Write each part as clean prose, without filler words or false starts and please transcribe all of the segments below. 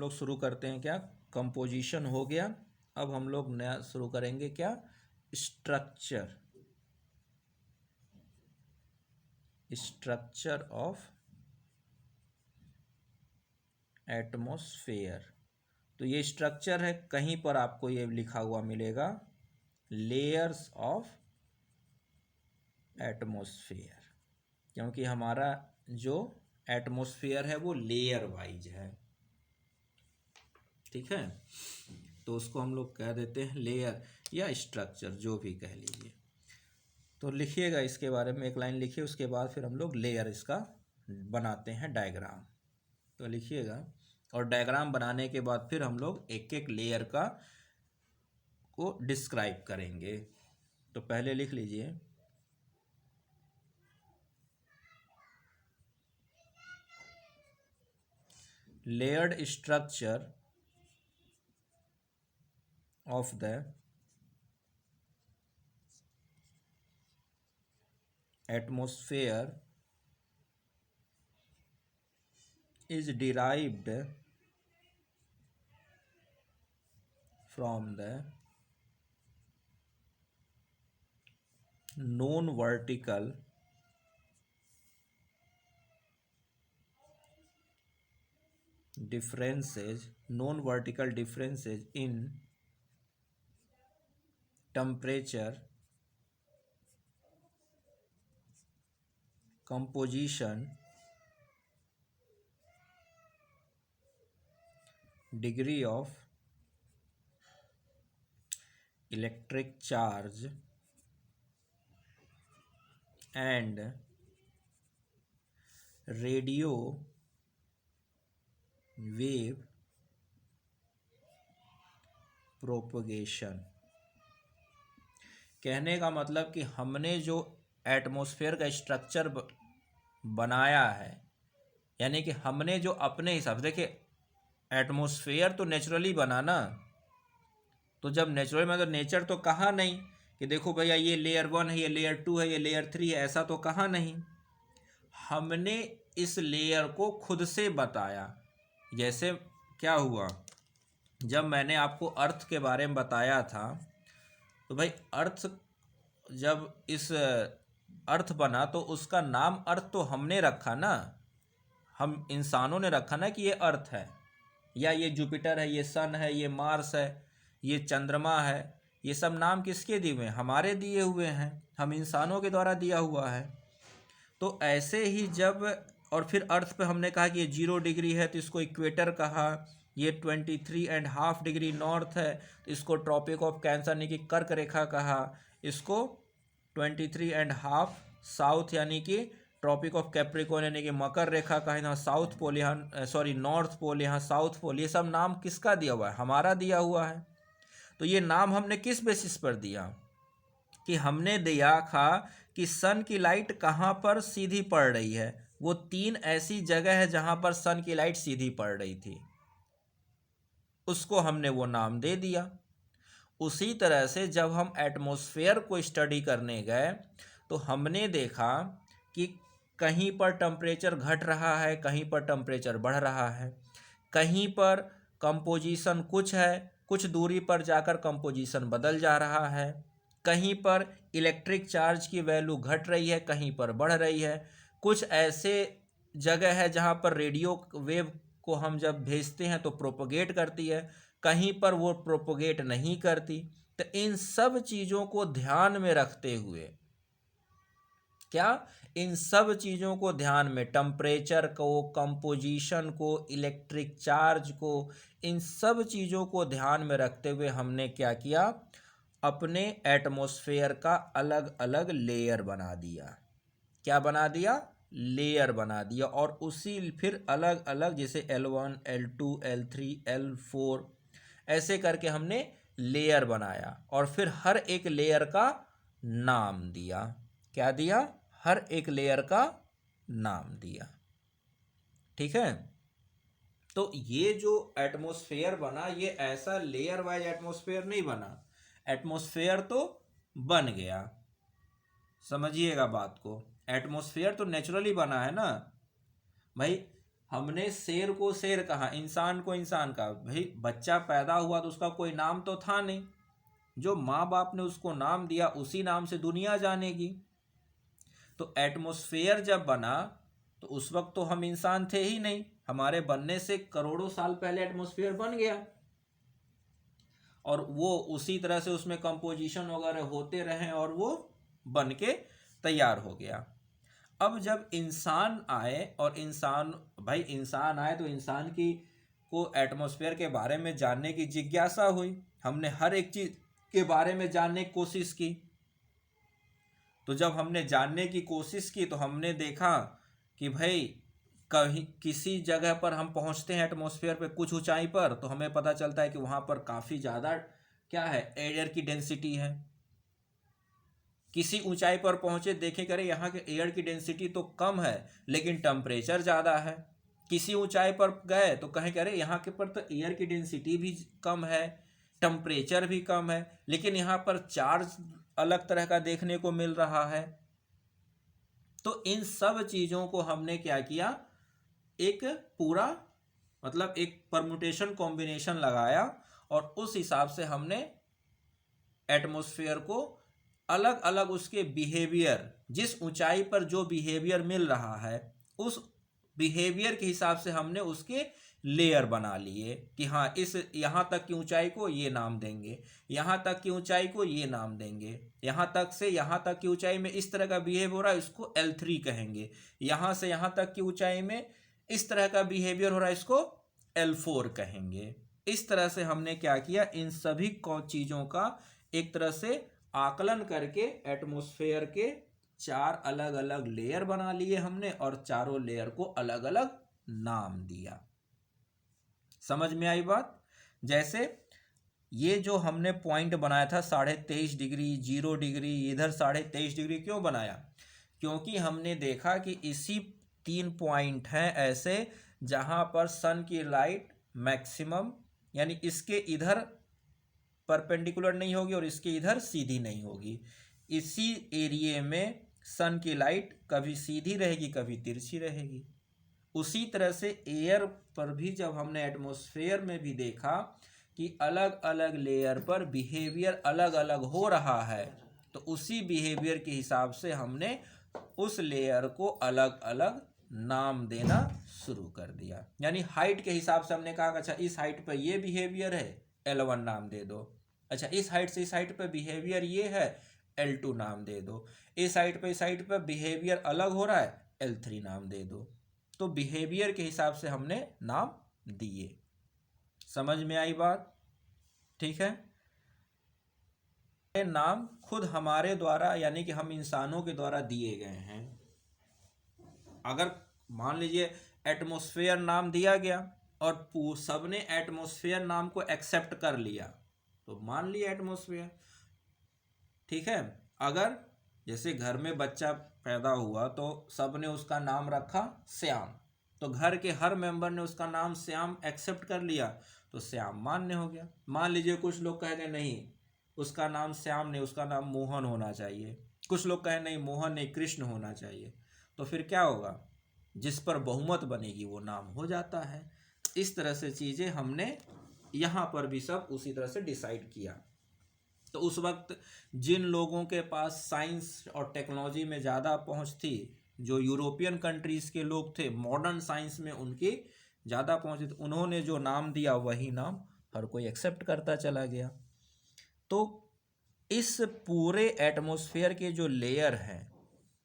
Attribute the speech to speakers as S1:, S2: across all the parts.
S1: लोग शुरू करते हैं क्या, कंपोजिशन हो गया। अब हम लोग नया शुरू करेंगे क्या, स्ट्रक्चर, स्ट्रक्चर ऑफ एटमॉस्फेयर। तो ये स्ट्रक्चर है, कहीं पर आपको ये लिखा हुआ मिलेगा लेयर्स ऑफ एटमॉस्फेयर, क्योंकि हमारा जो एटमॉस्फेयर है वो लेयर वाइज है, ठीक है। तो उसको हम लोग कह देते हैं लेयर या स्ट्रक्चर, जो भी कह लीजिए। तो लिखिएगा इसके बारे में, एक लाइन लिखिए, उसके बाद फिर हम लोग लेयर इसका बनाते हैं डायग्राम। तो लिखिएगा, और डायग्राम बनाने के बाद फिर हम लोग एक एक लेयर का को डिस्क्राइब करेंगे। तो पहले लिख लीजिए, layered structure of the atmosphere is derived from the known vertical differences in temperature, composition, degree of electric charge and radio wave propagation। कहने का मतलब कि हमने जो एटमॉस्फेयर का स्ट्रक्चर बनाया है, यानी कि हमने जो अपने हिसाब से, देखिए एटमॉस्फेयर तो नेचुरली बना ना, तो जब नेचुरल में, तो नेचर तो कहा नहीं कि देखो भैया ये लेयर 1 है, ये लेयर 2 है, ये लेयर 3 है, ऐसा तो कहा नहीं। हमने इस लेयर को खुद से बताया। जैसे क्या हुआ, जब मैंने आपको अर्थ के बारे में बताया था, तो भाई अर्थ जब इस अर्थ बना तो उसका नाम अर्थ तो हमने रखा ना, हम इंसानों ने रखा ना कि ये अर्थ है, या ये जुपिटर है, ये सन है, ये मार्स है, ये चंद्रमा है। ये सब नाम किसके दिए हुए हैं, हमारे दिए हुए हैं, हम इंसानों के द्वारा दिया हुआ है। तो ऐसे ही जब, और फिर अर्थ पे हमने कहा कि ये 0 डिग्री है तो इसको इक्वेटर कहा, ये 23.5 डिग्री नॉर्थ है तो इसको ट्रॉपिक ऑफ कैंसर यानी कि कर्क रेखा कहा, इसको 23.5 साउथ यानी कि ट्रॉपिक ऑफ कैप्रिकॉर्न यानी कि मकर रेखा का, यहाँ साउथ पोल, यहाँ सॉरी नॉर्थ पोल, यहाँ साउथ पोल। ये सब नाम किसका दिया हुआ है, हमारा दिया हुआ है। तो ये नाम हमने किस बेसिस पर दिया, कि हमने दिया था कि सन की लाइट कहाँ पर सीधी पड़ रही है, वो 3 ऐसी जगह है जहाँ पर सन की लाइट सीधी पड़ रही थी, उसको हमने वो नाम दे दिया। उसी तरह से जब हम एटमॉस्फेयर को स्टडी करने गए तो हमने देखा कि कहीं पर टेम्परेचर घट रहा है, कहीं पर टेम्परेचर बढ़ रहा है, कहीं पर कंपोजिशन कुछ है, कुछ दूरी पर जाकर कंपोजिशन बदल जा रहा है, कहीं पर इलेक्ट्रिक चार्ज की वैल्यू घट रही है, कहीं पर बढ़ रही है, कुछ ऐसे जगह है जहाँ पर रेडियो वेव को हम जब भेजते हैं तो प्रोपोगेट करती है, कहीं पर वो प्रोपोगेट नहीं करती। तो इन सब चीज़ों को ध्यान में रखते हुए, क्या, इन सब चीज़ों को ध्यान में, टेम्परेचर को, कंपोजिशन को, इलेक्ट्रिक चार्ज को, इन सब चीज़ों को ध्यान में रखते हुए हमने क्या किया, अपने एटमॉस्फेयर का अलग अलग लेयर बना दिया। क्या बना दिया, लेयर बना दिया। और उसी फिर अलग अलग, जैसे L1, L2, L3, L4 ऐसे करके हमने लेयर बनाया, और फिर हर एक लेयर का नाम दिया। क्या दिया, हर एक लेयर का नाम दिया, ठीक है। तो ये जो एटमॉस्फेयर बना, ये ऐसा लेयर वाइज एटमॉस्फेयर नहीं बना, एटमॉस्फेयर तो बन गया। समझिएगा बात को, एटमॉस्फेयर तो नेचुरली बना है ना भाई। हमने शेर को शेर कहा, इंसान को इंसान कहा। भाई बच्चा पैदा हुआ तो उसका कोई नाम तो था नहीं, जो माँ बाप ने उसको नाम दिया उसी नाम से दुनिया जानेगी। तो एटमॉस्फेयर जब बना तो उस वक्त तो हम इंसान थे ही नहीं, हमारे बनने से करोड़ों साल पहले एटमॉस्फेयर बन गया और वो उसी तरह से उसमें कंपोजिशन वगैरह होते रहे और वो बन के तैयार हो गया। अब जब इंसान आए और इंसान आए तो इंसान की को एटमॉस्फेयर के बारे में जानने की जिज्ञासा हुई, हमने हर एक चीज के बारे में जानने की कोशिश की। तो जब हमने जानने की कोशिश की तो हमने देखा कि भाई कहीं किसी जगह पर हम पहुंचते हैं एटमॉस्फेयर पे कुछ ऊंचाई पर, तो हमें पता चलता है कि वहां पर काफ़ी ज़्यादा क्या है, एयर की डेंसिटी है। किसी ऊंचाई पर पहुंचे देखें करें यहाँ के एयर की डेंसिटी तो कम है लेकिन टेम्परेचर ज़्यादा है। किसी ऊंचाई पर गए तो कहें करें यहाँ के पर तो एयर की डेंसिटी भी कम है, टेम्परेचर भी कम है, लेकिन यहाँ पर चार्ज अलग तरह का देखने को मिल रहा है। तो इन सब चीज़ों को हमने क्या किया, एक पूरा मतलब एक परम्यूटेशन कॉम्बिनेशन लगाया और उस हिसाब से हमने एटमॉस्फेयर को अलग अलग उसके बिहेवियर, जिस ऊंचाई पर जो बिहेवियर मिल रहा है उस बिहेवियर के हिसाब से हमने उसके लेयर बना लिए कि हाँ इस यहाँ तक की ऊंचाई को ये नाम देंगे, यहाँ तक की ऊंचाई को ये नाम देंगे, यहाँ तक से यहाँ तक की ऊंचाई में इस तरह का बिहेव हो रहा है इसको L3 कहेंगे, यहाँ से यहाँ तक की ऊंचाई में इस तरह का बिहेवियर हो रहा है इसको L4 कहेंगे। इस तरह से हमने क्या किया, इन सभी चीज़ों का एक तरह से आकलन करके एटमॉस्फेयर के 4 अलग अलग लेयर बना लिए हमने और चारों लेयर को अलग अलग नाम दिया। समझ में आई बात? जैसे ये जो हमने पॉइंट बनाया था 23.5 डिग्री, 0 डिग्री, इधर 23.5 डिग्री क्यों बनाया? क्योंकि हमने देखा कि इसी 3 पॉइंट हैं ऐसे जहां पर सन की लाइट मैक्सिमम, यानी इसके इधर परपेंडिकुलर नहीं होगी और इसके इधर सीधी नहीं होगी। इसी एरिया में सन की लाइट कभी सीधी रहेगी कभी तिरछी रहेगी। उसी तरह से एयर पर भी जब हमने एटमॉस्फेयर में भी देखा कि अलग अलग लेयर पर बिहेवियर अलग अलग हो रहा है, तो उसी बिहेवियर के हिसाब से हमने उस लेयर को अलग अलग नाम देना शुरू कर दिया। यानी हाइट के हिसाब से हमने कहा अच्छा इस हाइट पर ये बिहेवियर है L1 नाम दे दो, अच्छा इस हाइट से इस हाइट पर बिहेवियर ये है L2 नाम दे दो, इस हाइट पर बिहेवियर अलग हो रहा है L3 नाम दे दो। तो बिहेवियर के हिसाब से हमने नाम दिए। समझ में आई बात? ठीक है। ये नाम खुद हमारे द्वारा यानी कि हम इंसानों के द्वारा दिए गए हैं। अगर मान लीजिए एटमॉस्फेयर नाम दिया गया और सबने एटमॉस्फेयर नाम को एक्सेप्ट कर लिया तो मान लिया एटमॉस्फेयर, ठीक है। अगर जैसे घर में बच्चा पैदा हुआ तो सबने उसका नाम रखा श्याम, तो घर के हर मेंबर ने उसका नाम श्याम एक्सेप्ट कर लिया तो श्याम मान्य हो गया। मान लीजिए कुछ लोग कहेंगे नहीं उसका नाम श्याम नहीं उसका नाम मोहन होना चाहिए, कुछ लोग कहें नहीं मोहन नहीं कृष्ण होना चाहिए, तो फिर क्या होगा, जिस पर बहुमत बनेगी वो नाम हो जाता है। इस तरह से चीज़ें हमने यहाँ पर भी सब उसी तरह से डिसाइड किया। तो उस वक्त जिन लोगों के पास साइंस और टेक्नोलॉजी में ज़्यादा पहुंच थी, जो यूरोपियन कंट्रीज़ के लोग थे, मॉडर्न साइंस में उनकी ज़्यादा पहुंच थी, उन्होंने जो नाम दिया वही नाम हर कोई एक्सेप्ट करता चला गया। तो इस पूरे एटमॉस्फेयर के जो लेयर हैं,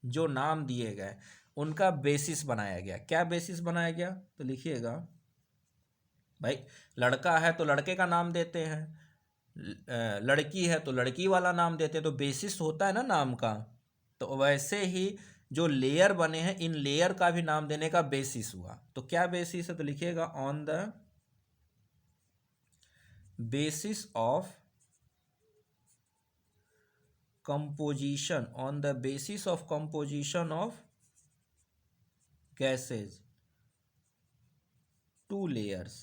S1: जो नाम दिए गए, उनका बेसिस बनाया गया। क्या बेसिस बनाया गया? तो लिखिएगा भाई, लड़का है तो लड़के का नाम देते हैं, लड़की है तो लड़की वाला नाम देते हैं, तो बेसिस होता है ना नाम का। तो वैसे ही जो लेयर बने हैं इन लेयर का भी नाम देने का बेसिस हुआ। तो क्या बेसिस है? तो लिखिएगा on the basis of composition, on the basis of composition of gases, two layers.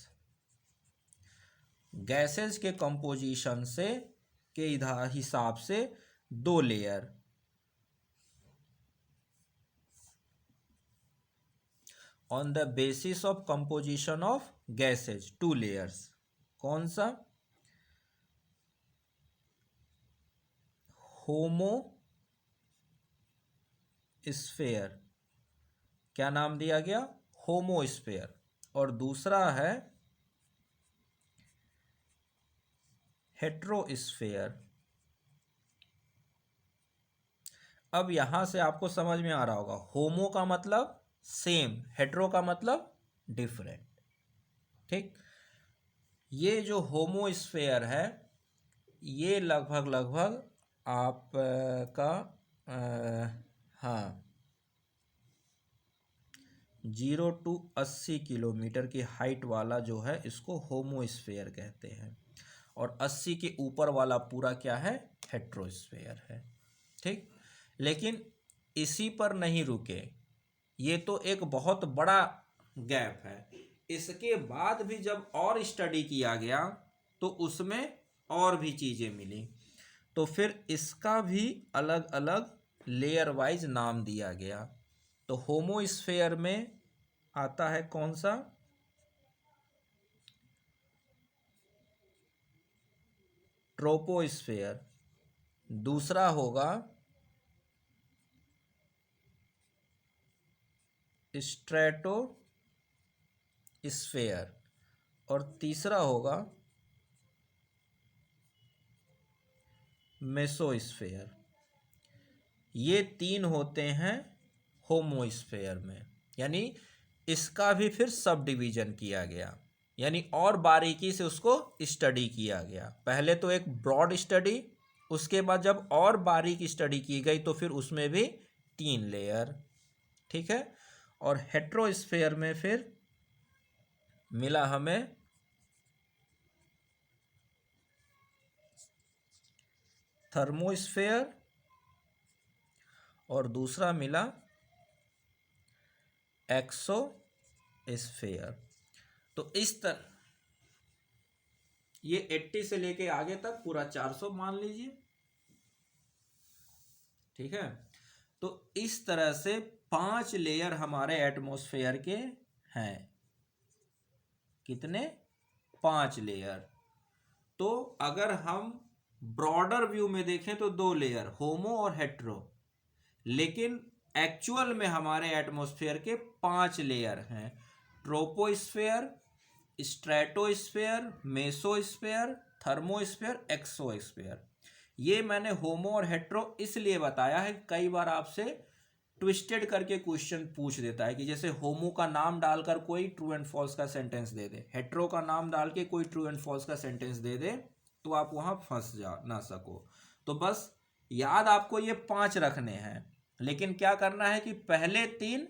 S1: Gases के कंपोजिशन से के हिसाब से 2 layer, on the basis of composition of gases, 2 layers. कौन सा? होमोस्फेयर, क्या नाम दिया गया? होमोस्फेयर। और दूसरा है हेट्रोस्फेयर। अब यहां से आपको समझ में आ रहा होगा, होमो का मतलब सेम, हेट्रो का मतलब डिफरेंट। ठीक, ये जो होमोस्फेयर है ये लगभग लगभग आपका हाँ 0 to 80 किलोमीटर की हाइट वाला जो है इसको होमोस्फेयर कहते हैं, और 80 के ऊपर वाला पूरा क्या है? हेट्रोस्फेयर है। ठीक, लेकिन इसी पर नहीं रुके, ये तो एक बहुत बड़ा गैप है। इसके बाद भी जब और स्टडी किया गया तो उसमें और भी चीज़ें मिली, तो फिर इसका भी अलग अलग लेयर वाइज नाम दिया गया। तो होमोस्फेयर में आता है कौन सा? ट्रोपोस्फेयर। दूसरा होगा स्ट्रेटोस्फेयर, और तीसरा होगा मेसोस्फेयर। ये 3 होते हैं होमोस्फेयर में, यानी इसका भी फिर सब डिवीजन किया गया, यानी और बारीकी से उसको स्टडी किया गया। पहले तो एक ब्रॉड स्टडी, उसके बाद जब और बारीक स्टडी की गई तो फिर उसमें भी 3 लेयर। ठीक है, और हेट्रोस्फेयर में फिर मिला हमें थर्मोस्फेयर, और दूसरा मिला एक्सोस्फेयर। तो इस तरह ये 80 से लेके आगे तक पूरा 400 मान लीजिए। ठीक है, तो इस तरह से 5 लेयर हमारे एटमॉस्फेयर के हैं। कितने? 5 लेयर। तो अगर हम ब्रॉडर व्यू में देखें तो 2 लेयर, होमो और हेट्रो, लेकिन एक्चुअल में हमारे एटमॉस्फेयर के 5 लेयर हैं। Troposphere, stratosphere, mesosphere, thermosphere, exosphere. ये मैंने होमो और हेट्रो इसलिए बताया है, कई बार आपसे ट्विस्टेड करके क्वेश्चन पूछ देता है कि जैसे होमो का नाम डालकर कोई ट्रू एंड फॉल्स का सेंटेंस दे दे, हेट्रो का नाम डाल के कोई ट्रू एंड फॉल्स का सेंटेंस दे दे, तो आप वहां फंस जा ना सको। तो बस याद आपको ये 5 रखने हैं, लेकिन क्या करना है कि पहले 3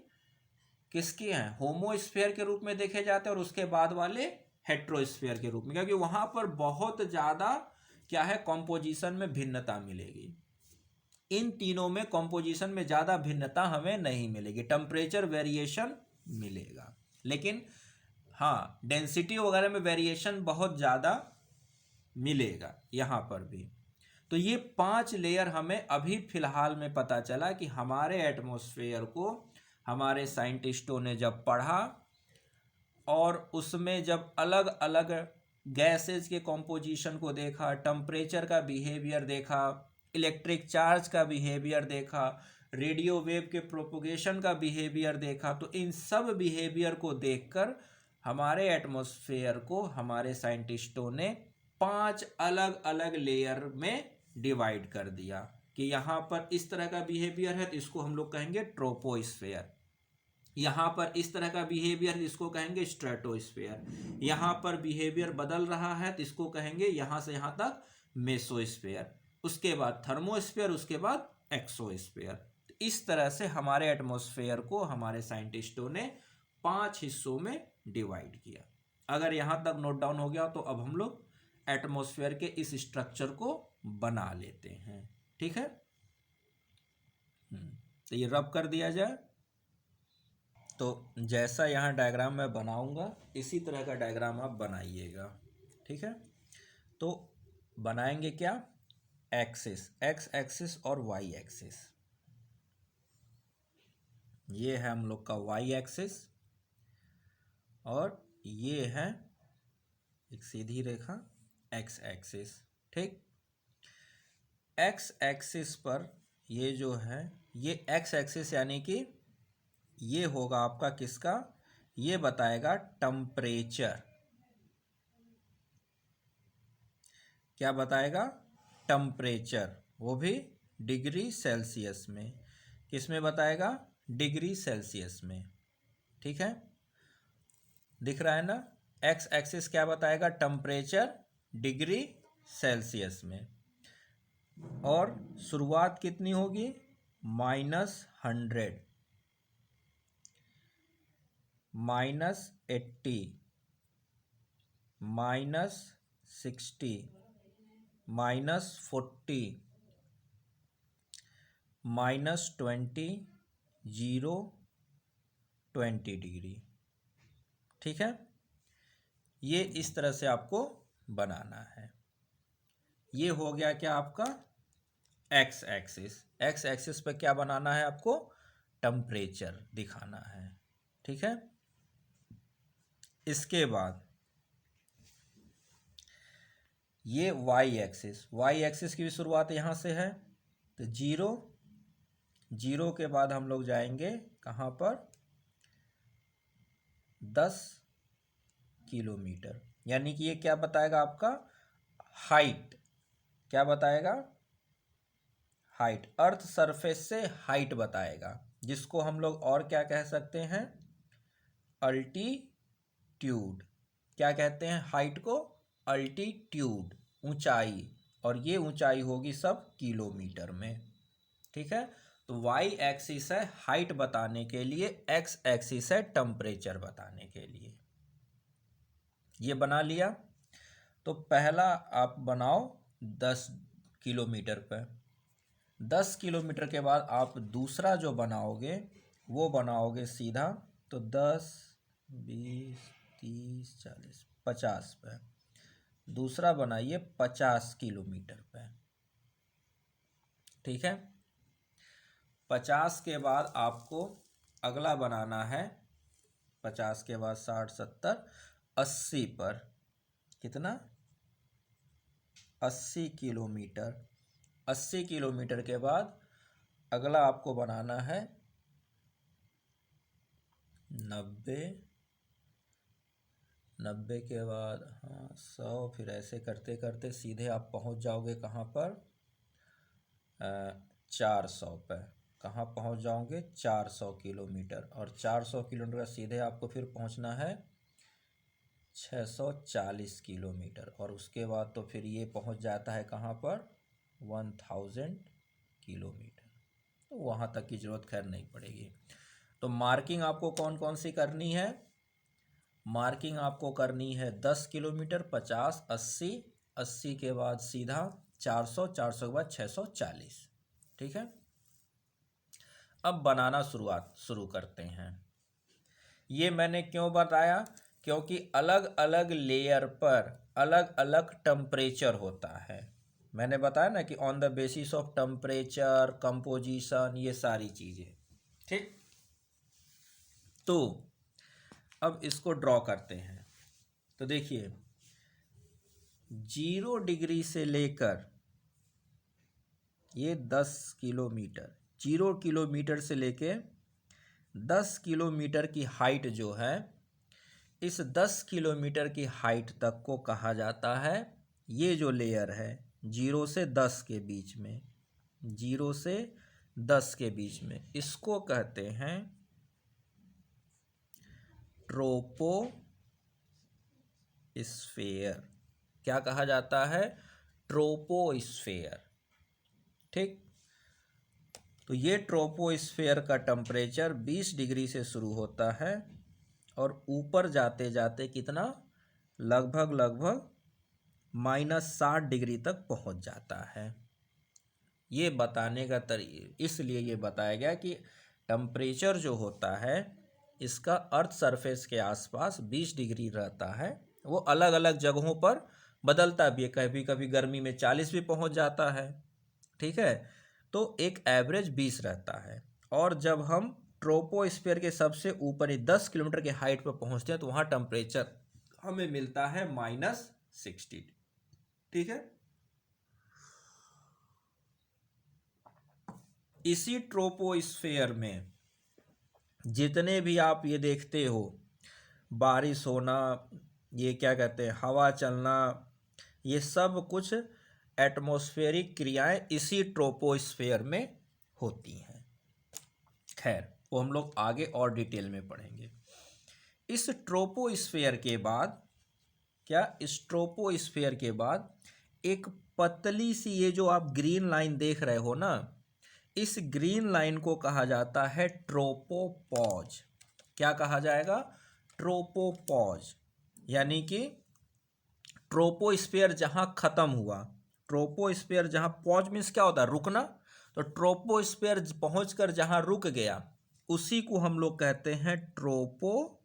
S1: किसके हैं? होमोस्फेयर के रूप में देखे जाते हैं, और उसके बाद वाले हेट्रोस्फेयर के रूप में, क्योंकि वहां पर बहुत ज्यादा क्या है, कॉम्पोजिशन में भिन्नता मिलेगी। इन तीनों में कॉम्पोजिशन में ज़्यादा भिन्नता हमें नहीं मिलेगी, टेम्परेचर वेरिएशन मिलेगा, लेकिन हाँ डेंसिटी वगैरह में वेरिएशन बहुत ज़्यादा मिलेगा यहाँ पर भी। तो ये 5 लेयर हमें अभी फिलहाल में पता चला कि हमारे एटमॉस्फेयर को हमारे साइंटिस्टों ने जब पढ़ा और उसमें जब अलग अलग गैसेज के कॉम्पोजिशन को देखा, टेम्परेचर का बिहेवियर देखा, इलेक्ट्रिक चार्ज का बिहेवियर देखा, रेडियो वेव के प्रोपोगेशन का बिहेवियर देखा, तो इन सब बिहेवियर को देखकर हमारे एटमॉस्फेयर को हमारे साइंटिस्टों ने 5 अलग अलग लेयर में डिवाइड कर दिया कि यहाँ पर इस तरह का बिहेवियर है तो इसको हम लोग कहेंगे ट्रोपोस्फेयर, यहाँ पर इस तरह का बिहेवियर इसको कहेंगे स्ट्रेटोस्फेयर, यहाँ पर बिहेवियर बदल रहा है तो इसको कहेंगे यहाँ से यहाँ तक मेसोस्फेयर, उसके बाद थर्मोस्फेयर, उसके बाद एक्सोस्फेयर। इस तरह से हमारे एटमॉस्फेयर को हमारे साइंटिस्टों ने 5 हिस्सों में डिवाइड किया। अगर यहाँ तक नोट डाउन हो गया तो अब हम लोग एटमॉस्फेयर के इस स्ट्रक्चर को बना लेते हैं। ठीक है, तो ये रब कर दिया जाए। तो जैसा यहाँ डायग्राम मैं बनाऊंगा इसी तरह का डायग्राम आप बनाइएगा। ठीक है, तो बनाएंगे क्या? एक्सिस, एक्स एक्सिस और वाई एक्सिस। ये है हम लोग का वाई एक्सिस, और ये है एक सीधी रेखा एक्स एक्सिस। ठीक, एक्स एक्सिस पर ये जो है ये एक्स एक्सिस यानी कि ये होगा आपका किसका, ये बताएगा टेम्परेचर। क्या बताएगा, टेम्परेचर, वो भी डिग्री सेल्सियस में। किस में बताएगा, डिग्री सेल्सियस में। ठीक है, दिख रहा है ना, एक्स एक्सिस क्या बताएगा, टेम्परेचर डिग्री सेल्सियस में। और शुरुआत कितनी होगी, -100, -80, -60, -40, -20, 0, 20 डिग्री। ठीक है, ये इस तरह से आपको बनाना है। ये हो गया क्या आपका एक्स एक्सिस। एक्स एक्सिस पे क्या बनाना है आपको, टेम्परेचर दिखाना है। ठीक है, इसके बाद ये वाई एक्सिस। वाई एक्सिस की भी शुरुआत यहाँ से है, तो 0, 0 के बाद हम लोग जाएंगे कहाँ पर, 10 किलोमीटर। यानी कि ये क्या बताएगा आपका, हाइट। क्या बताएगा, हाइट, अर्थ सरफेस से हाइट बताएगा, जिसको हम लोग और क्या कह सकते हैं, अल्टीट्यूड। क्या कहते हैं हाइट को, अल्टीट्यूड, ऊंचाई। और ये ऊंचाई होगी सब किलोमीटर में। ठीक है, तो वाई एक्सिस है हाइट बताने के लिए, एक्स एक्सिस है टेम्परेचर बताने के लिए। ये बना लिया। तो पहला आप बनाओ 10 किलोमीटर पे। 10 किलोमीटर के बाद आप दूसरा जो बनाओगे वो बनाओगे सीधा, तो 10, 20, 30, 40, 50 पे। दूसरा बनाइए 50 किलोमीटर पे। ठीक है, 50 के बाद आपको अगला बनाना है, 50 के बाद 60, 70, 80 पर। कितना, 80 किलोमीटर। 80 किलोमीटर के बाद अगला आपको बनाना है 90, 90 के बाद 100, फिर ऐसे करते करते सीधे आप पहुंच जाओगे कहाँ पर, 400 पे। कहाँ पहुंच जाओगे, 400 किलोमीटर। और 400 किलोमीटर का सीधे आपको फिर पहुंचना है 640 किलोमीटर। और उसके बाद तो फिर ये पहुंच जाता है कहाँ पर, 1000 किलोमीटर। तो वहाँ तक की ज़रूरत खैर नहीं पड़ेगी। तो मार्किंग आपको कौन कौन सी करनी है, मार्किंग आपको करनी है 10 किलोमीटर, 50, 80, 80 के बाद सीधा 400, 400 के बाद 640। ठीक है, अब बनाना शुरू करते हैं। ये मैंने क्यों बताया, क्योंकि अलग अलग लेयर पर अलग अलग टेम्परेचर होता है। मैंने बताया ना कि on the basis of temperature, composition, ये सारी चीज़ें। ठीक, तो अब इसको ड्रॉ करते हैं। तो देखिए 0 डिग्री से लेकर ये 10 किलोमीटर, 0 किलोमीटर से लेके 10 किलोमीटर की हाइट जो है, इस 10 किलोमीटर की हाइट तक को कहा जाता है, ये जो लेयर है 0 से 10 के बीच में, 0 से 10 के बीच में, इसको कहते हैं ट्रोपोस्फेयर। क्या कहा जाता है, ट्रोपोस्फेयर। ठीक, तो ये ट्रोपोस्फेयर का टेम्परेचर 20 डिग्री से शुरू होता है और ऊपर जाते जाते कितना, लगभग -60 डिग्री तक पहुंच जाता है। ये बताने का इसलिए ये बताया गया कि टेम्परेचर जो होता है इसका अर्थ सरफेस के आसपास 20 डिग्री रहता है। वो अलग अलग जगहों पर बदलता भी है, कभी कभी गर्मी में 40 भी पहुंच जाता है। ठीक है, तो एक एवरेज 20 रहता है। और जब हम ट्रोपोस्फीयर के सबसे ऊपर ही 10 किलोमीटर के हाइट पर पहुंचते हैं तो वहां टेम्परेचर हमें मिलता है -60। ठीक है। इसी ट्रोपोस्फीयर में जितने भी आप ये देखते हो, बारिश होना, ये क्या कहते हैं, हवा चलना, ये सब कुछ एटमॉस्फेरिक क्रियाएं इसी ट्रोपोस्फीयर में होती हैं। खैर, वो हम लोग आगे और डिटेल में पढ़ेंगे। इस ट्रोपोस्फीयर के बाद इस ट्रोपोस्फीयर के बाद एक पतली सी, ये जो आप ग्रीन लाइन देख रहे हो ना, इस ग्रीन लाइन को कहा जाता है ट्रोपोपॉज। क्या कहा जाएगा? ट्रोपोपॉज। यानी कि ट्रोपोस्फीयर जहां खत्म हुआ, ट्रोपोस्फीयर जहां, पॉज मीन्स क्या होता है? रुकना। तो ट्रोपोस्फीयर पहुंचकर जहां रुक गया उसी को हम लोग कहते हैं ट्रोपोपॉज।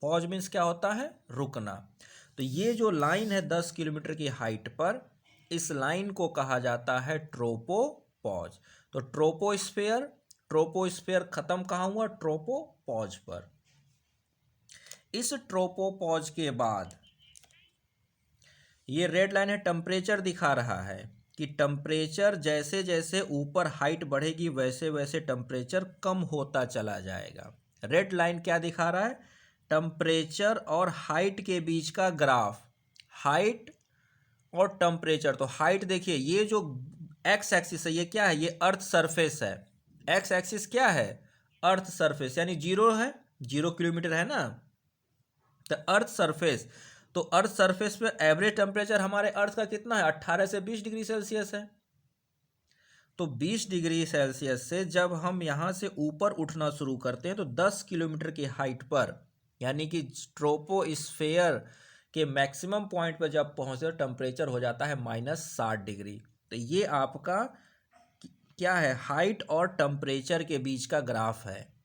S1: पॉज मीन्स क्या होता है? रुकना। तो ये जो लाइन है 10 किलोमीटर की हाइट पर, इस लाइन को कहा जाता है ट्रोपोपॉज। तो ट्रोपोस्फीयर खत्म कहाँ हुआ? ट्रोपोपॉज पर। इस ट्रोपोपॉज के बाद ये रेड लाइन है, टेम्परेचर दिखा रहा है कि टेम्परेचर जैसे जैसे ऊपर हाइट बढ़ेगी वैसे वैसे टेम्परेचर कम होता चला जाएगा। रेड लाइन क्या दिखा रहा है? टेम्परेचर और हाइट के बीच का ग्राफ। हाइट और टेम्परेचर। तो हाइट देखिए, ये जो एक्स एक्सिस है ये क्या है? ये अर्थ सरफेस है। एक्स एक्सिस क्या है? अर्थ सरफेस, यानी 0 है, 0 किलोमीटर है ना। तो अर्थ सरफेस, तो अर्थ सरफेस पे एवरेज टेम्परेचर हमारे अर्थ का कितना है? 18 से 20 डिग्री सेल्सियस है। तो 20 डिग्री सेल्सियस से जब हम यहाँ से ऊपर उठना शुरू करते हैं तो 10 किलोमीटर की हाइट पर, यानी कि ट्रोपोस्फीयर के मैक्सिमम पॉइंट पर जब पहुँचते तो टेम्परेचर हो जाता है -60 डिग्री। तो ये आपका क्या है? हाइट और टेम्परेचर के बीच का ग्राफ है।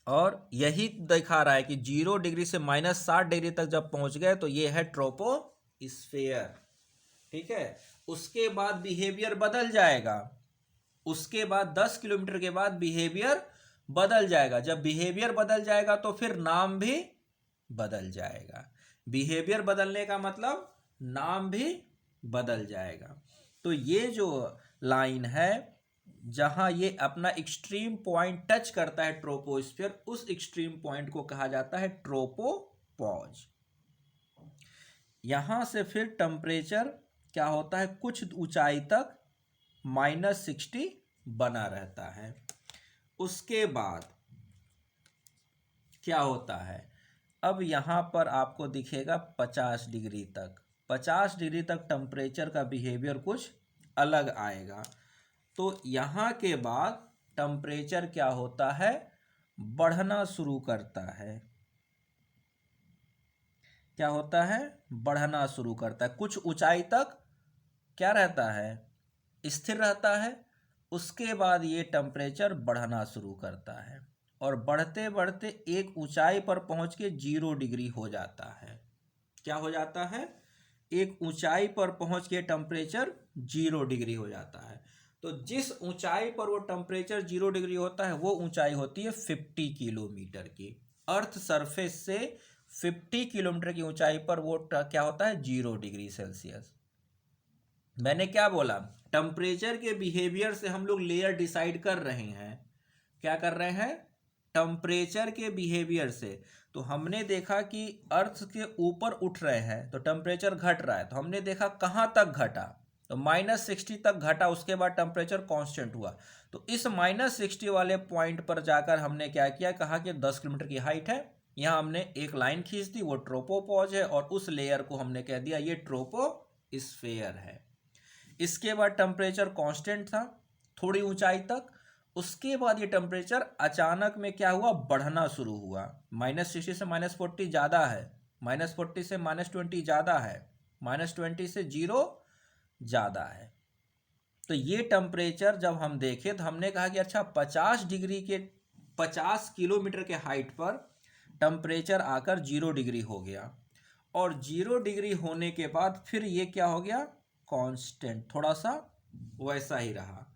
S1: और यही दिखा रहा है कि 0 डिग्री से -60 डिग्री तक जब पहुंच गए तो ये है ट्रोपोस्फीयर। ठीक है। उसके बाद बिहेवियर बदल जाएगा। उसके बाद 10 किलोमीटर के बाद बिहेवियर बदल जाएगा। जब बिहेवियर बदल जाएगा तो फिर नाम भी बदल जाएगा। बिहेवियर बदलने का मतलब नाम भी बदल जाएगा। तो ये जो लाइन है जहां ये अपना एक्सट्रीम पॉइंट टच करता है ट्रोपोस्फीयर, उस एक्सट्रीम पॉइंट को कहा जाता है ट्रोपोपॉज। यहां से फिर टेम्परेचर क्या होता है? कुछ ऊंचाई तक -60 बना रहता है। उसके बाद क्या होता है? अब यहां पर आपको दिखेगा 50 डिग्री तक। 50 डिग्री तक टेम्परेचर का बिहेवियर कुछ अलग आएगा। तो यहाँ के बाद टेम्परेचर क्या होता है? बढ़ना शुरू करता है। क्या होता है? बढ़ना शुरू करता है। कुछ ऊंचाई तक क्या रहता है? स्थिर रहता है। उसके बाद ये टेम्परेचर बढ़ना शुरू करता है और बढ़ते बढ़ते एक ऊंचाई पर पहुंच के 0 डिग्री हो जाता है। क्या हो जाता है? एक ऊंचाई पर पहुंच के टेम्परेचर 0 डिग्री हो जाता है। तो जिस ऊंचाई पर वो टेम्परेचर 0 डिग्री होता है वो ऊंचाई होती है 50 किलोमीटर की। अर्थ सरफेस से 50 किलोमीटर की ऊंचाई पर वो क्या होता है? 0 डिग्री सेल्सियस। मैंने क्या बोला? टेम्परेचर के बिहेवियर से हम लोग लेयर डिसाइड कर रहे हैं। क्या कर रहे हैं? टेम्परेचर के बिहेवियर से। तो हमने देखा कि अर्थ के ऊपर उठ रहे हैं तो टेम्परेचर घट रहा है। तो हमने देखा कहाँ तक घटा? तो -60 तक घटा। उसके बाद टेम्परेचर कांस्टेंट हुआ। तो इस -60 वाले पॉइंट पर जाकर हमने क्या किया? कहा कि 10 किलोमीटर की हाइट है, यहाँ हमने एक लाइन खींच दी, वो ट्रोपोपॉज है, और उस लेयर को हमने कह दिया ये ट्रोपोस्फीयर है। इसके बाद टेम्परेचर कांस्टेंट था थोड़ी ऊंचाई तक। उसके बाद ये टेम्परेचर अचानक में क्या हुआ? बढ़ना शुरू हुआ। -60 से -40 ज़्यादा है, -40 से -20 ज़्यादा है, -20 से 0 ज़्यादा है। तो ये टेम्परेचर जब हम देखें तो हमने कहा कि अच्छा 50 डिग्री के 50 किलोमीटर के हाइट पर टेम्परेचर आकर 0 डिग्री हो गया। और 0 डिग्री होने के बाद फिर ये क्या हो गया? कांस्टेंट, थोड़ा सा वैसा ही रहा।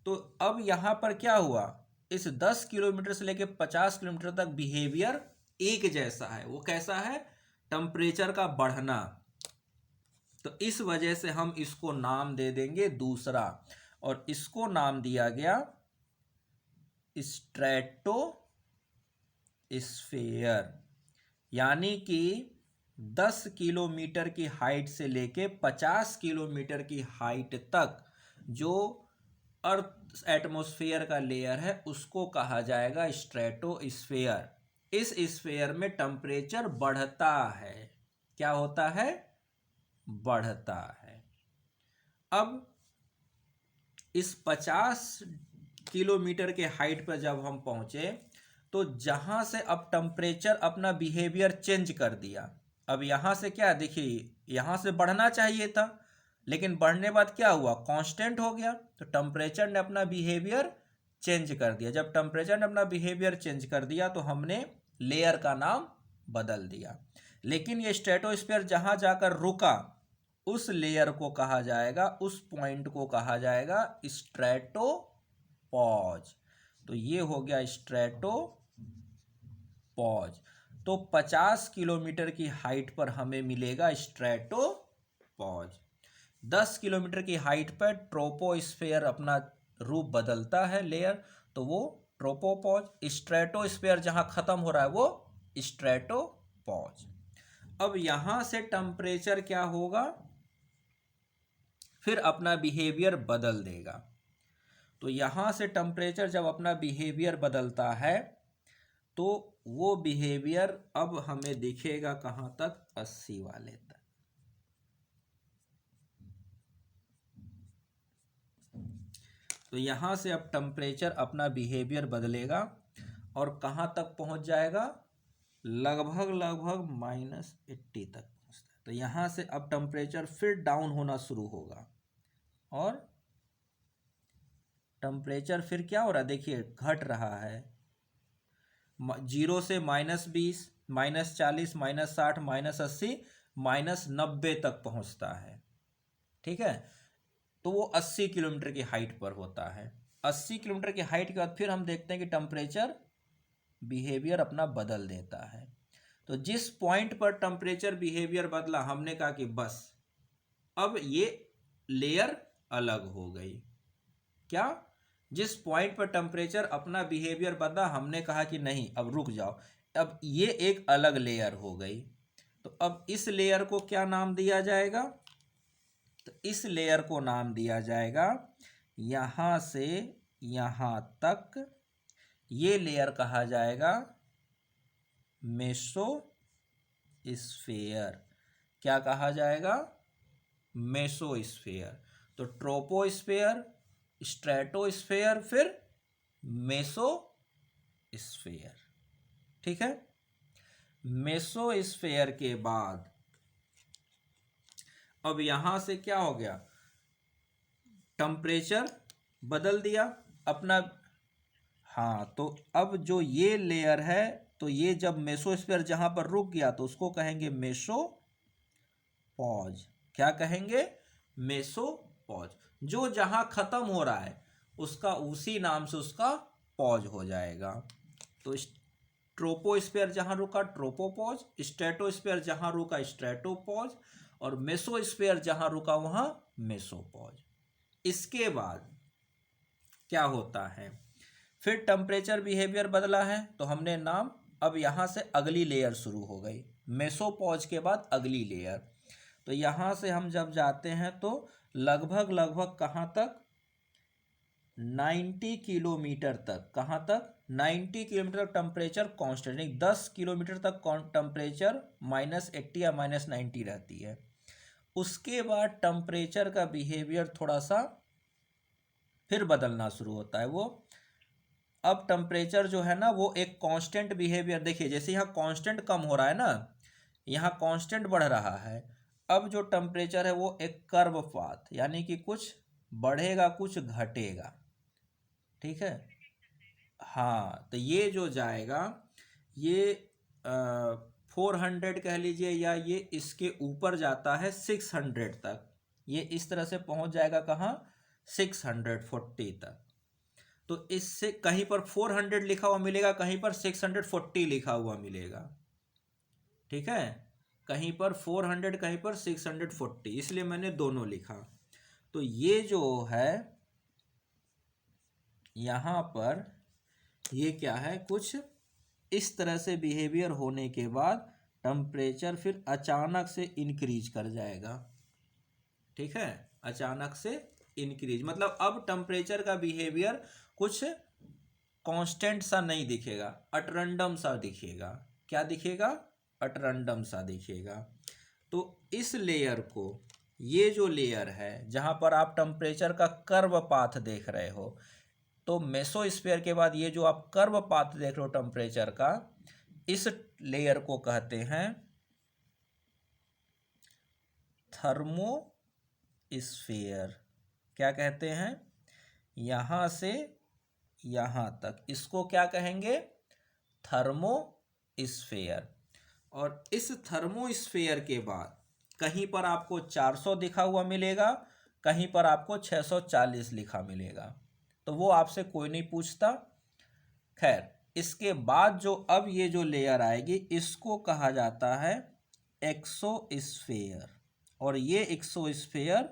S1: तो अब यहाँ पर क्या हुआ, इस 10 किलोमीटर से लेके 50 किलोमीटर तक बिहेवियर एक जैसा है। वो कैसा है, टेम्परेचर का बढ़ना। तो इस वजह से हम इसको नाम दे देंगे दूसरा, और इसको नाम दिया गया स्ट्रेटोस्फेयर। यानी कि 10 किलोमीटर की हाइट से लेके 50 किलोमीटर की हाइट तक जो अर्थ एटमॉस्फेयर का लेयर है उसको कहा जाएगा स्ट्रेटोस्फेयर। इस स्फेयर में टेम्परेचर बढ़ता है। क्या होता है, बढ़ता है। अब इस 50 किलोमीटर के हाइट पर जब हम पहुंचे तो जहां से अब टेम्परेचर अपना बिहेवियर चेंज कर दिया। अब यहां से क्या, देखिए यहां से बढ़ना चाहिए था, लेकिन बढ़ने बाद क्या हुआ, कांस्टेंट हो गया। तो टेम्परेचर ने अपना बिहेवियर चेंज कर दिया। जब टेम्परेचर ने अपना बिहेवियर चेंज कर दिया तो हमने लेयर का नाम बदल दिया। लेकिन ये स्ट्रेटोस्फीयर जहां जाकर रुका उस लेयर को कहा जाएगा, उस पॉइंट को कहा जाएगा स्ट्रेटोपॉज। तो ये हो गया स्ट्रेटोपॉज। तो 50 किलोमीटर की हाइट पर हमें मिलेगा स्ट्रेटोपॉज। 10 किलोमीटर की हाइट पर ट्रोपोस्फेयर अपना रूप बदलता है लेयर, तो वो ट्रोपोपॉज। स्ट्रेटोस्फेयर जहां खत्म हो रहा है वो स्ट्रेटोपॉज। अब यहां से टेम्परेचर क्या होगा, फिर अपना बिहेवियर बदल देगा। तो यहां से टेम्परेचर जब अपना बिहेवियर बदलता है तो वो बिहेवियर अब हमें दिखेगा कहां तक, 80 वाले तक। तो यहां से अब टेम्परेचर अपना बिहेवियर बदलेगा और कहां तक पहुंच जाएगा, लगभग -80 तक पहुंचता है। तो यहां से अब टेम्परेचर फिर डाउन होना शुरू होगा और टेम्परेचर फिर क्या हो रहा है, देखिए घट रहा है। 0 से -20, -40, -60, -80, -90 तक पहुंचता है। ठीक है, तो वो 80 किलोमीटर की हाइट पर होता है। 80 किलोमीटर की हाइट के बाद फिर हम देखते हैं कि टेम्परेचर बिहेवियर अपना बदल देता है। तो जिस पॉइंट पर टेम्परेचर बिहेवियर बदला हमने कहा कि बस अब ये लेयर अलग हो गई। क्या, जिस पॉइंट पर टेम्परेचर अपना बिहेवियर बदला हमने कहा कि नहीं अब रुक जाओ, अब ये एक अलग लेयर हो गई। तो अब इस लेयर को क्या नाम दिया जाएगा, तो इस लेयर को नाम दिया जाएगा, यहां से यहां तक ये लेयर कहा जाएगा मेसोस्फेयर। क्या कहा जाएगा, मेसोस्फेयर। तो ट्रोपोस्फेयर, स्ट्रेटोस्फेयर, फिर मेसोस्फेयर। ठीक है, मेसोस्फेयर के बाद अब यहां से क्या हो गया, टेम्परेचर बदल दिया अपना। हाँ, तो अब जो ये लेयर है, तो ये जब मेसोस्फीयर जहां पर रुक गया तो उसको कहेंगे मेसोपॉज। क्या कहेंगे, मेसोपॉज। जो जहां खत्म हो रहा है उसका उसी नाम से उसका पॉज हो जाएगा। तो ट्रोपोस्फीयर जहां रुका ट्रोपोपॉज, स्ट्रेटोस्फीयर जहां रुका स्ट्रेटोपॉज, और मेसोस्फीयर जहां रुका वहां मेसोपॉज। इसके बाद क्या होता है, फिर टेम्परेचर बिहेवियर बदला है तो हमने नाम, अब यहां से अगली लेयर शुरू हो गई। मेसोपॉज के बाद अगली लेयर। तो यहां से हम जब जाते हैं तो लगभग कहां तक, 90 किलोमीटर तक। कहां तक, 90 किलोमीटर तक टेम्परेचर कांस्टेंट, नहीं 10 किलोमीटर तक टेम्परेचर -80 या -90 रहती है। उसके बाद टेम्परेचर का बिहेवियर थोड़ा सा फिर बदलना शुरू होता है। वो अब टेम्परेचर जो है ना वो एक कांस्टेंट बिहेवियर, देखिए जैसे यहाँ कांस्टेंट कम हो रहा है ना, यहाँ कांस्टेंट बढ़ रहा है। अब जो टेम्परेचर है वो एक कर्व पाथ, यानी कि कुछ बढ़ेगा कुछ घटेगा। ठीक है, हाँ, तो ये जो जाएगा ये 400 कह लीजिए, या ये इसके ऊपर जाता है 600 तक। ये इस तरह से पहुंच जाएगा कहाँ, 640 तक। तो इससे कहीं पर 400 लिखा हुआ मिलेगा, कहीं पर 640 लिखा हुआ मिलेगा। ठीक है, कहीं पर 400 कहीं पर 640, इसलिए मैंने दोनों लिखा। तो ये जो है यहाँ पर ये क्या है, कुछ इस तरह से बिहेवियर होने के बाद टेम्परेचर फिर अचानक से इंक्रीज कर जाएगा। ठीक है, अचानक से इंक्रीज मतलब अब टेम्परेचर का बिहेवियर कुछ कांस्टेंट सा नहीं दिखेगा, अटरंडम सा दिखेगा। क्या दिखेगा, अटरंडम सा दिखेगा। तो इस लेयर को, ये जो लेयर है जहां पर आप टेम्परेचर का कर्व पाथ देख रहे हो, तो मेसोस्फीयर के बाद ये जो आप कर्व पाथ देख रहे हो टेम्परेचर का, इस लेयर को कहते हैं थर्मोस्फीयर। क्या कहते हैं, यहां से यहां तक इसको क्या कहेंगे, थर्मोस्फीयर। और इस थर्मोस्फीयर के बाद कहीं पर आपको 400 लिखा हुआ मिलेगा, कहीं पर आपको 640 लिखा मिलेगा, तो वो आपसे कोई नहीं पूछता। खैर, इसके बाद जो अब ये जो लेयर आएगी इसको कहा जाता है एक्सोस्फीयर। और ये एक्सोस्फीयर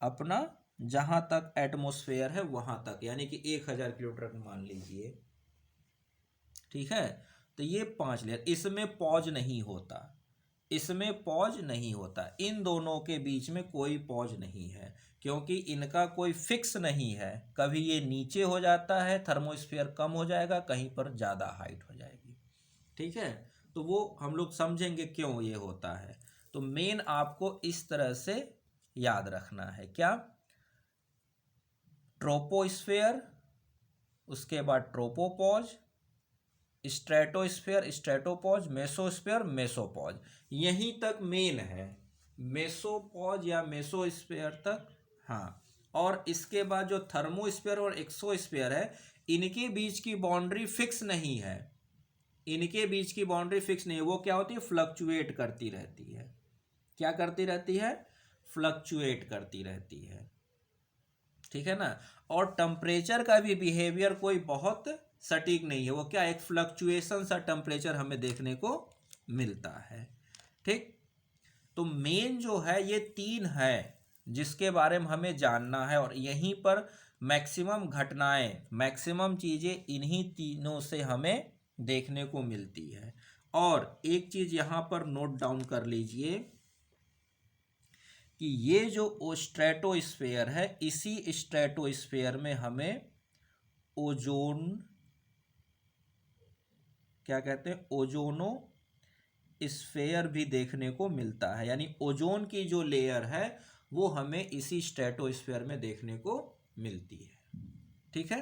S1: अपना जहां तक एटमॉस्फेयर है वहां तक, यानी कि 1000 किलोमीटर मान लीजिए। ठीक है, तो ये 5 लेयर, इसमें पॉज नहीं होता, इसमें पॉज नहीं होता, इन दोनों के बीच में कोई पॉज नहीं है, क्योंकि इनका कोई फिक्स नहीं है। कभी ये नीचे हो जाता है, थर्मोस्फीयर कम हो जाएगा, कहीं पर ज़्यादा हाइट हो जाएगी। ठीक है, तो वो हम लोग समझेंगे क्यों ये होता है। तो मेन आपको इस तरह से याद रखना है, क्या, ट्रोपोस्फीयर, उसके बाद tropopause, stratosphere stratopause, mesosphere mesopause, यहीं तक मेन है, मेसोपॉज या मेसोस्फीयर तक। हाँ, और इसके बाद जो थर्मोस्फीयर और एक्सोस्फीयर है, इनके बीच की बाउंड्री फिक्स नहीं है, इनके बीच की बाउंड्री फिक्स नहीं है। वो क्या होती है, फ्लक्चुएट करती रहती है। क्या करती रहती है, फ्लक्चुएट करती रहती है। ठीक है ना। और टेम्परेचर का भी बिहेवियर कोई बहुत सटीक नहीं है, वो क्या, एक फ्लक्चुएशन सा टेम्परेचर हमें देखने को मिलता है। ठीक, तो मेन जो है ये 3 है जिसके बारे में हमें जानना है, और यहीं पर मैक्सिमम घटनाएं, मैक्सिमम चीज़ें इन्हीं तीनों से हमें देखने को मिलती है। और एक चीज़ यहाँ पर नोट डाउन कर लीजिए कि ये जो स्ट्रेटोस्फीयर है, इसी स्ट्रेटोस्फीयर में हमें ओजोन, क्या कहते हैं, ओजोनो स्फीयर भी देखने को मिलता है। यानी ओजोन की जो लेयर है वो हमें इसी स्ट्रेटोस्फीयर में देखने को मिलती है। ठीक है,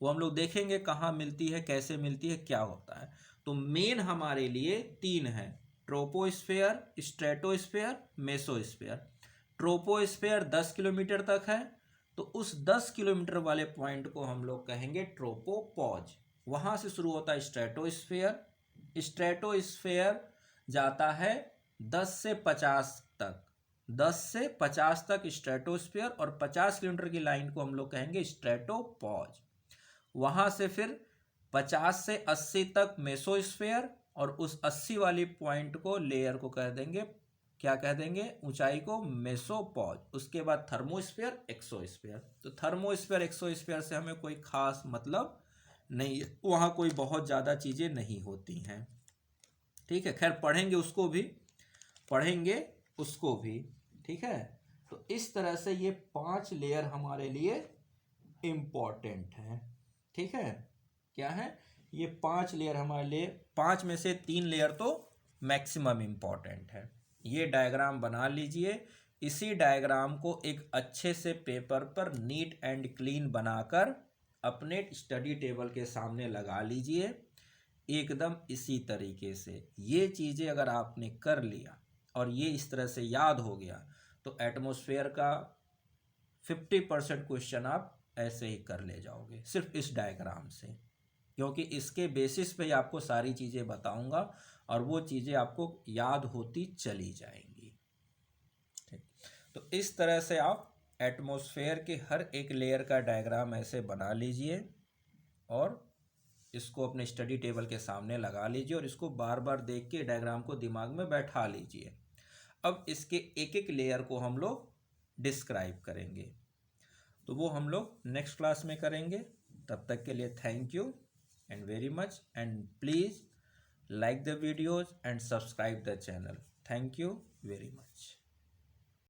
S1: वो हम लोग देखेंगे कहाँ मिलती है, कैसे मिलती है, क्या होता है। तो मेन हमारे लिए 3 है, troposphere, stratosphere, mesosphere. Troposphere 10 kilometre तक है, तो उस 10 किलोमीटर वाले पॉइंट को हम लोग कहेंगे ट्रोपोपॉज। वहां से शुरू होता है स्ट्रेटोस्फीयर, स्ट्रेटोस्फीयर जाता है 10 से 50 तक, 10 से 50 तक स्ट्रेटोस्फीयर, और 50 किलोमीटर की लाइन को हम लोग कहेंगे स्ट्रेटोपॉज। वहां से फिर 50 से 80 तक मेसोस्फीयर, और उस 80 वाली पॉइंट को, लेयर को कह देंगे, क्या कह देंगे, ऊंचाई को, मेसोपॉज। उसके बाद थर्मोस्फीयर, एक्सोस्फीयर। तो थर्मोस्फीयर एक्सोस्फीयर से हमें कोई खास मतलब नहीं है, वहाँ कोई बहुत ज़्यादा चीज़ें नहीं होती हैं। ठीक है, खैर पढ़ेंगे उसको भी, पढ़ेंगे उसको भी। ठीक है, तो इस तरह से ये 5 लेयर हमारे लिए इम्पॉर्टेंट है। ठीक है, क्या है, ये 5 लेयर हमारे लिए, 5 में से 3 लेयर तो मैक्सिमम इम्पॉर्टेंट है। ये डायग्राम बना लीजिए, इसी डायग्राम को एक अच्छे से पेपर पर नीट एंड क्लीन बनाकर अपने स्टडी टेबल के सामने लगा लीजिए, एकदम इसी तरीके से। ये चीज़ें अगर आपने कर लिया और ये इस तरह से याद हो गया, तो एटमॉस्फेयर का 50% क्वेश्चन आप ऐसे ही कर ले जाओगे, सिर्फ इस डायग्राम से, क्योंकि इसके बेसिस पे ही आपको सारी चीज़ें बताऊंगा और वो चीज़ें आपको याद होती चली जाएंगी। ठीक, तो इस तरह से आप एटमॉस्फेयर के हर एक लेयर का डायग्राम ऐसे बना लीजिए। और इसको अपने स्टडी टेबल के सामने लगा लीजिए और इसको बार बार देख के डायग्राम को दिमाग में बैठा लीजिए। अब इसके एक एक लेयर को हम लोग डिस्क्राइब करेंगे, तो वो हम लोग नेक्स्ट क्लास में करेंगे। तब तक के लिए thank you and very much, and please like the videos and subscribe the channel. Thank you very much.